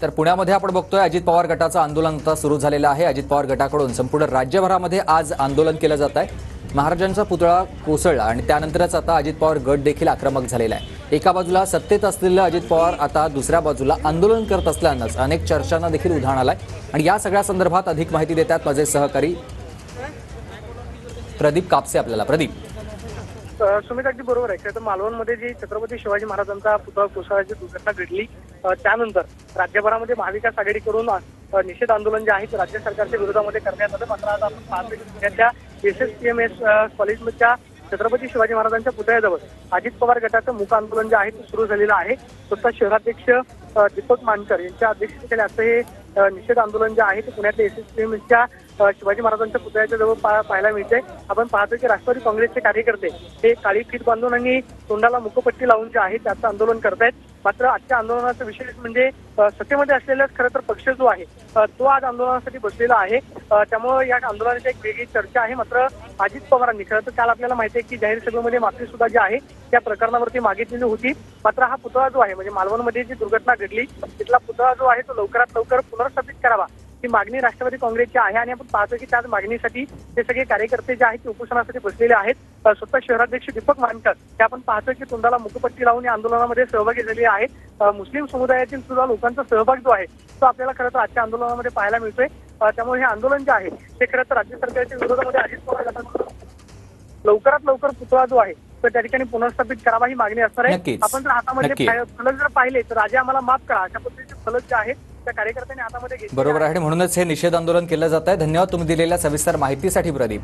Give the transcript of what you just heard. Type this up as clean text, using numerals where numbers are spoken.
तर पुण्यामध्ये आपण बघतोय अजित पवार गटाचं आंदोलन आता सुरू झालेलं आहे। अजित पवार गटाकडून संपूर्ण राज्यभरामध्ये आज आंदोलन केलं जात आहे। महाराजांचा पुतळा कोसळला आणि त्यानंतरच आता अजित पवार गट देखील आक्रमक झालेला आहे। एका बाजूला सत्तेत असलेले अजित पवार आता दुसऱ्या बाजूला आंदोलन करत असल्यानंच अनेक चर्चांना देखील उधाण आलंय आणि या सगळ्या संदर्भात अधिक माहिती देतात माझे सहकारी प्रदीप कापसे। आपल्याला प्रदीप। सुमित अगदी बरोबर आहे। तर मालवणमध्ये जी छत्रपती शिवाजी महाराजांचा पुतळा कोसळल्याची दुर्घटना घडली त्यानंतर राज्यभरामध्ये महाविकास आघाडीकडून निषेध आंदोलन जे आहे ते राज्य सरकारच्या विरोधामध्ये करण्यात आलं। मात्र आज आपण पाहतो की पुण्याच्या एसएसपीएमएस कॉलेजच्या छत्रपती शिवाजी महाराजांच्या पुतळ्याजवळ अजित पवार गटाचं मूक आंदोलन जे आहे ते सुरू झालेलं आहे। स्वतः शहराध्यक्ष दीपक मानकर यांच्या अध्यक्षतेखाली असं हे निषेध आंदोलन जे आहे ते पुण्यातल्या एसएसपीएमएसच्या शिवाजी महाराजांच्या पुतळ्याच्या जवळ पाहायला मिळते। आपण पाहतो की राष्ट्रवादी काँग्रेसचे कार्यकर्ते हे काळी फीत बांधून आणि तोंडाला मुखपट्टी लावून जे आहे त्याचं आंदोलन करतायत। मात्र आजच्या आंदोलनाचं विशेष म्हणजे सत्तेमध्ये असलेला खरं तर पक्ष जो आहे तो आज आंदोलनासाठी बसलेला आहे। त्यामुळे या आंदोलनाची एक वेगळी चर्चा आहे। मात्र अजित पवारांनी खरं तर काल आपल्याला माहिती आहे की जाहीर सभेमध्ये माफी सुद्धा जी आहे त्या प्रकरणावरती मागितलेली होती। मात्र हा पुतळा जो आहे म्हणजे मालवणमध्ये जी दुर्घटना घडली तिथला पुतळा जो आहे तो लवकरात लवकर पुनर्स्थापित करावा ही मागणी राष्ट्रवादी काँग्रेसची आहे आणि आपण पाहतो की त्याच मागणीसाठी ते सगळे कार्यकर्ते जे आहेत ते उपोषणासाठी बसलेले आहेत। स्वतः शहराध्यक्ष दीपक मानकर हे आपण पाहतो की तोंडाला मुखपट्टी लावून या आंदोलनामध्ये सहभागी झाले आहेत। मुस्लिम समुदायातील सुद्धा लोकांचा सहभाग जो आहे तो आपल्याला खरं तर आजच्या आंदोलनामध्ये पाहायला मिळतोय। त्यामुळे हे आंदोलन जे आहे ते खरं तर राज्य सरकारच्या विरोधामध्ये अजित पवार गटाकडून लवकरात लवकर पुतळा जो आहे तर त्या ठिकाणी पुनर्स्थापित करावा ही मागणी असणार आहे। आपण जर हातामध्ये फलक जर पाहिले तर राजा आम्हाला माफ करा अशा पद्धतीचे फलक जे आहेत त्या कार्यकर्त्यांनी हातामध्ये घेतले। बरोबर आहे, म्हणूनच हे निषेध आंदोलन केलं जात आहे। धन्यवाद तुम्ही दिलेल्या सविस्तर माहितीसाठी प्रदीप।